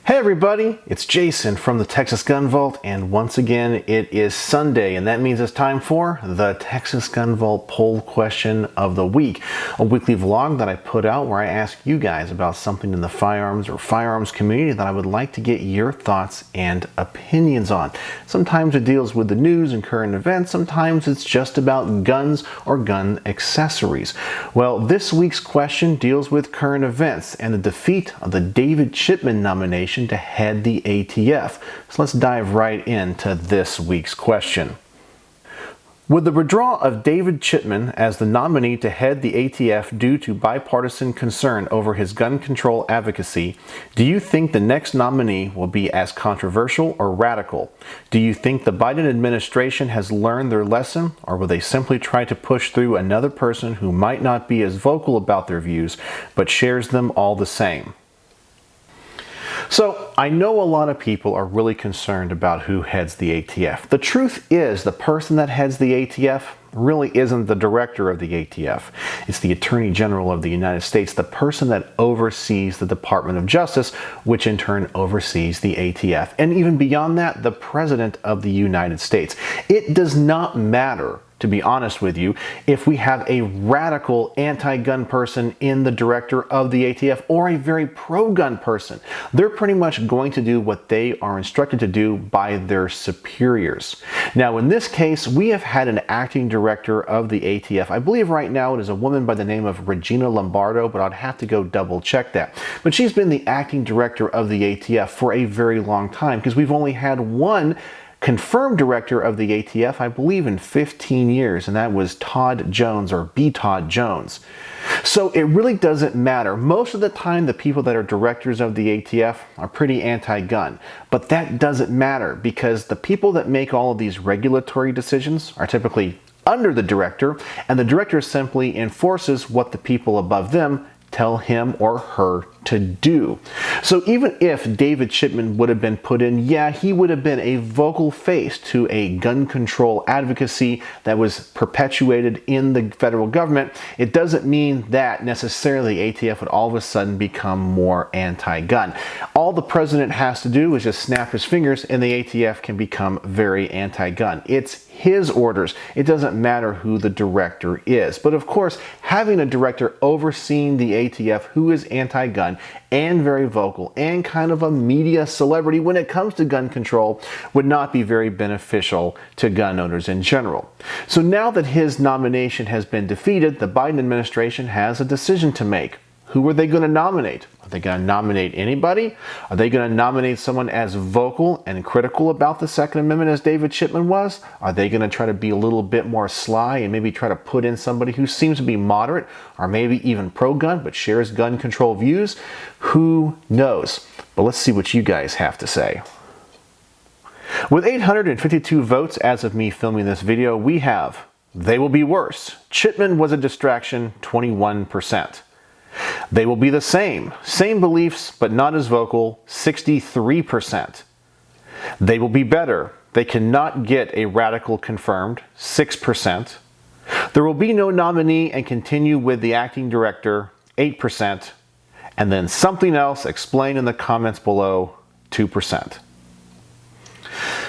Hey everybody, it's Jason from the Texas Gun Vault, and once again it is Sunday, and that means it's time for the Texas Gun Vault Poll Question of the Week, a weekly vlog that I put out where I ask you guys about something in the firearms or firearms community that I would like to get your thoughts and opinions on. Sometimes it deals with the news and current events, sometimes it's just about guns or gun accessories. Well, this week's question deals with current events and the defeat of the David Chipman nomination to head the ATF. So let's dive right into this week's question. With the withdrawal of David Chipman as the nominee to head the ATF due to bipartisan concern over his gun control advocacy, do you think the next nominee will be as controversial or radical? Do you think the Biden administration has learned their lesson, or will they simply try to push through another person who might not be as vocal about their views, but shares them all the same? So, I know a lot of people are really concerned about who heads the ATF. The truth is, the person that heads the ATF really isn't the director of the ATF. It's the Attorney General of the United States, the person that oversees the Department of Justice, which in turn oversees the ATF. And even beyond that, the President of the United States. It does not matter, to be honest with you, if we have a radical anti-gun person in the director of the ATF or a very pro-gun person. They're pretty much going to do what they are instructed to do by their superiors. Now, in this case, we have had an acting director of the ATF. I believe right now it is a woman by the name of Regina Lombardo, but I'd have to go double check that. But she's been the acting director of the ATF for a very long time, because we've only had one confirmed director of the ATF, I believe, in 15 years, and that was Todd Jones, or B. Todd Jones. So it really doesn't matter. Most of the time, the people that are directors of the ATF are pretty anti-gun, but that doesn't matter because the people that make all of these regulatory decisions are typically under the director, and the director simply enforces what the people above them tell him or her to do. So even if David Chipman would have been put in, yeah, he would have been a vocal face to a gun control advocacy that was perpetuated in the federal government. It doesn't mean that necessarily ATF would all of a sudden become more anti-gun. All the president has to do is just snap his fingers and the ATF can become very anti-gun. It's his orders. It doesn't matter who the director is. But of course, having a director overseeing the ATF who is anti-gun and very vocal and kind of a media celebrity when it comes to gun control would not be very beneficial to gun owners in general. So now that his nomination has been defeated, the Biden administration has a decision to make. Who are they going to nominate? Are they going to nominate anybody? Are they going to nominate someone as vocal and critical about the Second Amendment as David Chipman was? Are they going to try to be a little bit more sly and maybe try to put in somebody who seems to be moderate or maybe even pro-gun but shares gun control views? Who knows? But let's see what you guys have to say. With 852 votes as of me filming this video, we have they will be worse. Chipman was a distraction, 21%. They will be the same beliefs, but not as vocal, 63%. They will be better. They cannot get a radical confirmed, 6%. There will be no nominee and continue with the acting director, 8%. And then something else, explain in the comments below, 2%.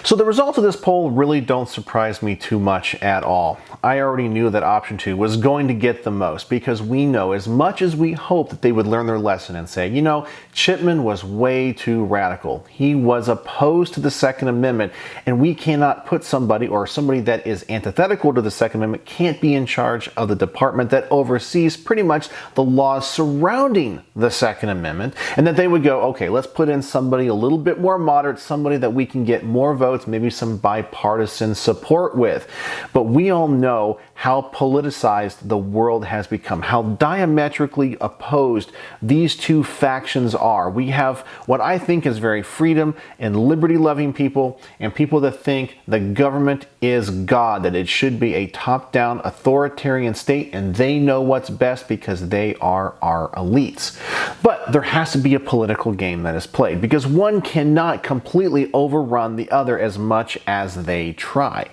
So the results of this poll really don't surprise me too much at all. I already knew that option 2 was going to get the most because we know, as much as we hope that they would learn their lesson and say, you know, Chipman was way too radical. He was opposed to the Second Amendment, and we cannot put somebody, or somebody that is antithetical to the Second Amendment can't be in charge of the department that oversees pretty much the laws surrounding the Second Amendment, and that they would go, okay, let's put in somebody a little bit more moderate, somebody that we can get more votes, maybe some bipartisan support with. But we all know how politicized the world has become, how diametrically opposed these two factions are. We have what I think is very freedom and liberty-loving people, and people that think the government is God, that it should be a top-down authoritarian state, and they know what's best because they are our elites. But there has to be a political game that is played, because one cannot completely overrun the other as much as they try.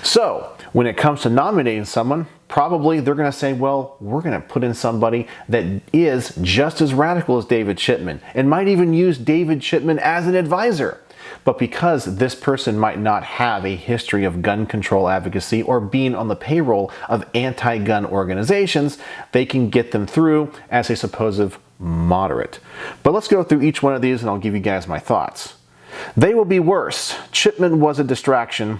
So, when it comes to nominating someone, probably they're going to say, well, we're going to put in somebody that is just as radical as David Chipman and might even use David Chipman as an advisor. But because this person might not have a history of gun control advocacy or being on the payroll of anti-gun organizations, they can get them through as a supposed moderate. But let's go through each one of these and I'll give you guys my thoughts. They will be worse. Chipman was a distraction.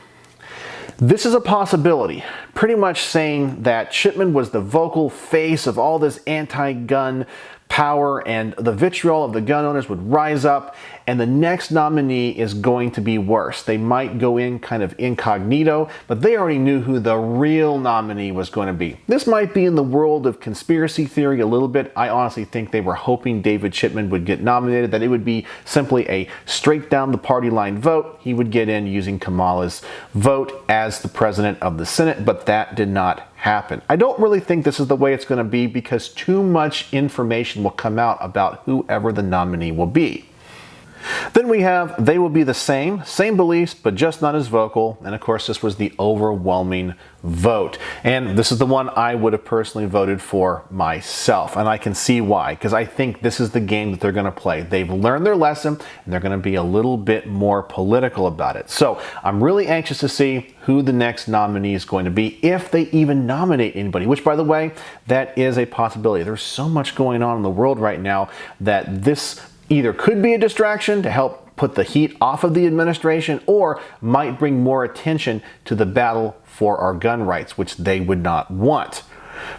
This is a possibility, pretty much saying that Chipman was the vocal face of all this anti-gun power and the vitriol of the gun owners would rise up, and the next nominee is going to be worse. They might go in kind of incognito, but they already knew who the real nominee was going to be. This might be in the world of conspiracy theory a little bit. I honestly think they were hoping David Chipman would get nominated, that it would be simply a straight down the party line vote. He would get in using Kamala's vote as the president of the Senate, but that did not happen. I don't really think this is the way it's going to be because too much information will come out about whoever the nominee will be. Then we have they will be the same beliefs, but just not as vocal. And of course, this was the overwhelming vote. And this is the one I would have personally voted for myself. And I can see why, because I think this is the game that they're going to play. They've learned their lesson and they're going to be a little bit more political about it. So I'm really anxious to see who the next nominee is going to be, if they even nominate anybody, which, by the way, that is a possibility. There's so much going on in the world right now that this either could be a distraction to help put the heat off of the administration or might bring more attention to the battle for our gun rights, which they would not want.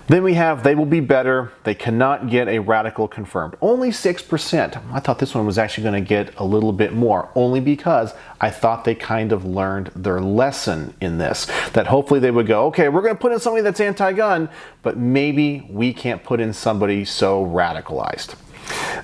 Then we have they will be better. They cannot get a radical confirmed. Only 6%. I thought this one was actually going to get a little bit more, only because I thought they kind of learned their lesson in this. That hopefully they would go, okay, we're going to put in somebody that's anti-gun, but maybe we can't put in somebody so radicalized.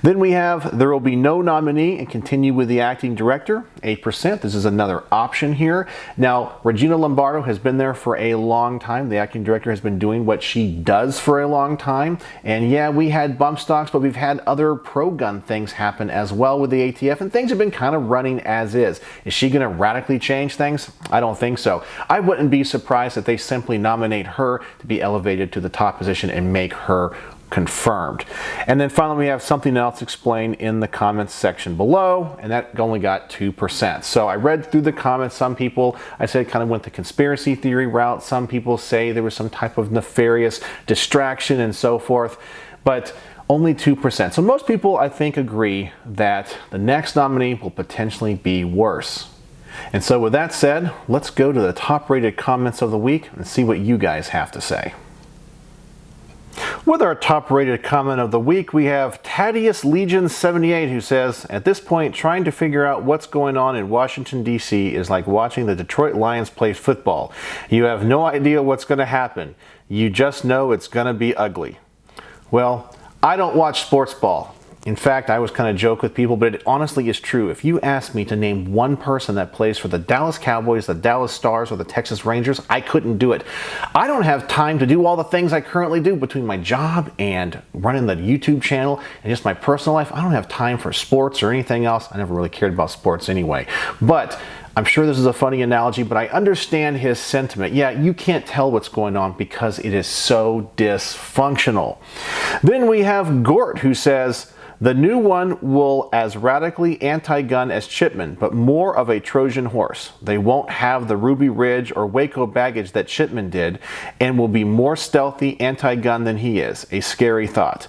Then we have there will be no nominee and continue with the acting director, 8%. This is another option here. Now, Regina Lombardo has been there for a long time. The acting director has been doing what she does for a long time. And yeah, we had bump stocks, but we've had other pro-gun things happen as well with the ATF, and things have been kind of running as is. Is she going to radically change things? I don't think so. I wouldn't be surprised if they simply nominate her to be elevated to the top position and make her confirmed. And then finally, we have something else explained in the comments section below, and that only got 2%. So I read through the comments. Some people, I said, kind of went the conspiracy theory route. Some people say there was some type of nefarious distraction and so forth, but only 2%. So most people, I think, agree that the next nominee will potentially be worse. And so with that said, let's go to the top rated comments of the week and see what you guys have to say. With our top-rated comment of the week, we have Thaddeus Legion 78, who says, at this point, trying to figure out what's going on in Washington, D.C. is like watching the Detroit Lions play football. You have no idea what's going to happen. You just know it's going to be ugly. Well, I don't watch sports ball. In fact, I was kind of joke with people, but it honestly is true. If you asked me to name one person that plays for the Dallas Cowboys, the Dallas Stars, or the Texas Rangers, I couldn't do it. I don't have time to do all the things I currently do between my job and running the YouTube channel and just my personal life. I don't have time for sports or anything else. I never really cared about sports anyway. But I'm sure this is a funny analogy, but I understand his sentiment. Yeah, you can't tell what's going on because it is so dysfunctional. Then we have Gort, who says, the new one will as radically anti-gun as Chipman, but more of a Trojan horse. They won't have the Ruby Ridge or Waco baggage that Chipman did, and will be more stealthy anti-gun than he is. A scary thought.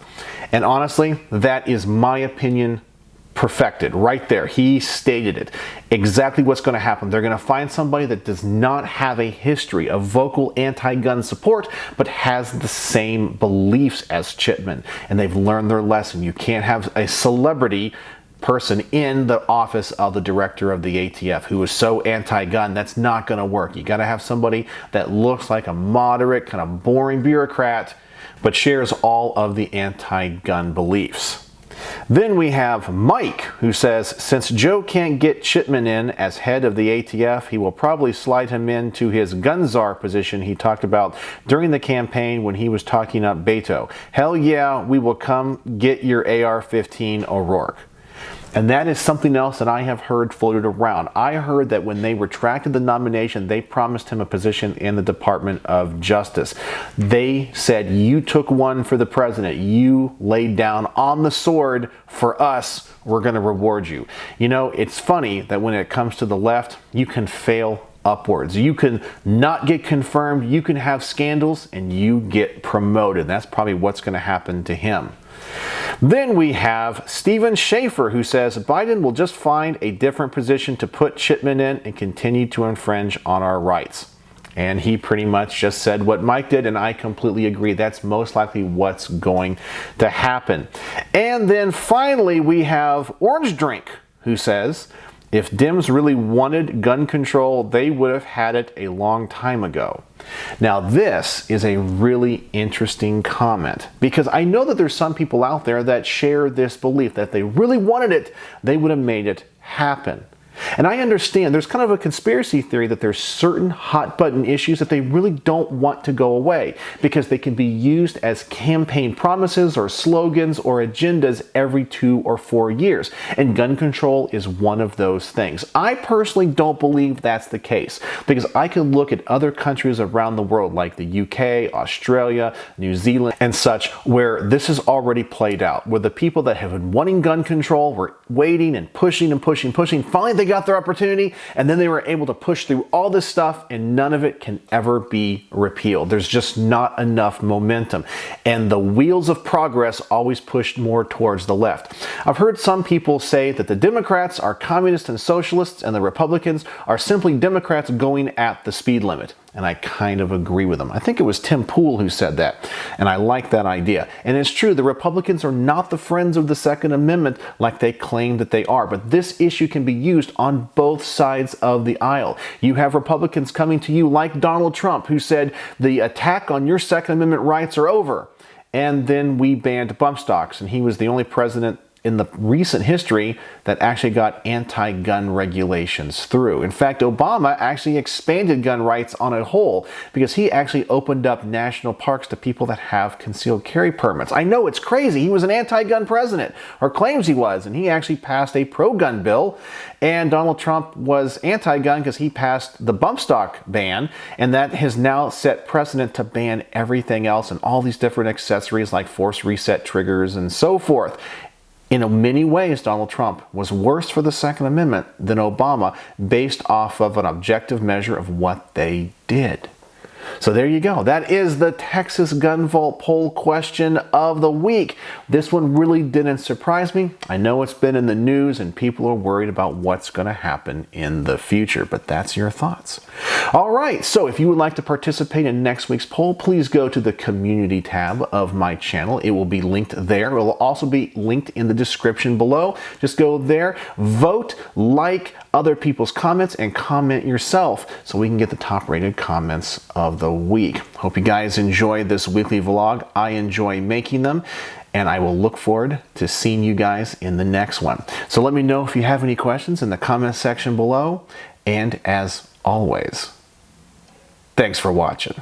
And honestly, that is my opinion perfected right there. He stated it. Exactly what's going to happen. They're going to find somebody that does not have a history of vocal anti-gun support, but has the same beliefs as Chipman. And they've learned their lesson. You can't have a celebrity person in the office of the director of the ATF who is so anti-gun. That's not going to work. You got to have somebody that looks like a moderate, kind of boring bureaucrat, but shares all of the anti-gun beliefs. Then we have Mike, who says, since Joe can't get Chipman in as head of the ATF, he will probably slide him into his gun czar position he talked about during the campaign when he was talking up Beto. Hell yeah, we will come get your AR-15, O'Rourke. And that is something else that I have heard floated around. I heard that when they retracted the nomination, they promised him a position in the Department of Justice. They said, you took one for the president. You laid down on the sword for us. We're going to reward you. You know, it's funny that when it comes to the left, you can fail upwards. You can not get confirmed. You can have scandals and you get promoted. That's probably what's going to happen to him. Then we have Stephen Schaefer, who says Biden will just find a different position to put Chipman in and continue to infringe on our rights. And he pretty much just said what Mike did, and I completely agree. That's most likely what's going to happen. And then finally, we have Orange Drink, who says if Dems really wanted gun control, they would have had it a long time ago. Now, this is a really interesting comment because I know that there's some people out there that share this belief that if they really wanted it, they would have made it happen. And I understand there's kind of a conspiracy theory that there's certain hot button issues that they really don't want to go away because they can be used as campaign promises or slogans or agendas every 2 or 4 years. And gun control is one of those things. I personally don't believe that's the case because I can look at other countries around the world like the UK, Australia, New Zealand and such where this is already played out, where the people that have been wanting gun control were waiting and pushing and pushing. Finally, they got their opportunity and then they were able to push through all this stuff and none of it can ever be repealed. There's just not enough momentum. And the wheels of progress always push more towards the left. I've heard some people say that the Democrats are communists and socialists and the Republicans are simply Democrats going at the speed limit. And I kind of agree with them. I think it was Tim Pool who said that. And I like that idea. And it's true, the Republicans are not the friends of the Second Amendment like they claim that they are. But this issue can be used on both sides of the aisle. You have Republicans coming to you like Donald Trump, who said the attack on your Second Amendment rights are over. And then we banned bump stocks. And he was the only president in the recent history that actually got anti-gun regulations through. In fact, Obama actually expanded gun rights on a whole because he actually opened up national parks to people that have concealed carry permits. I know it's crazy. He was an anti-gun president, or claims he was, and he actually passed a pro-gun bill. And Donald Trump was anti-gun because he passed the bump stock ban, and that has now set precedent to ban everything else and all these different accessories like force reset triggers and so forth. In many ways, Donald Trump was worse for the Second Amendment than Obama based off of an objective measure of what they did. So there you go. That is the Texas Gun Vault poll question of the week. This one really didn't surprise me. I know it's been in the news and people are worried about what's going to happen in the future, but that's your thoughts. All right, so if you would like to participate in next week's poll, please go to the community tab of my channel. It will be linked there. It will also be linked in the description below. Just go there, vote, like other people's comments, and comment yourself so we can get the top rated comments of the week. Hope you guys enjoy this weekly vlog. I enjoy making them, and I will look forward to seeing you guys in the next one. So let me know if you have any questions in the comment section below, and as always, thanks for watching.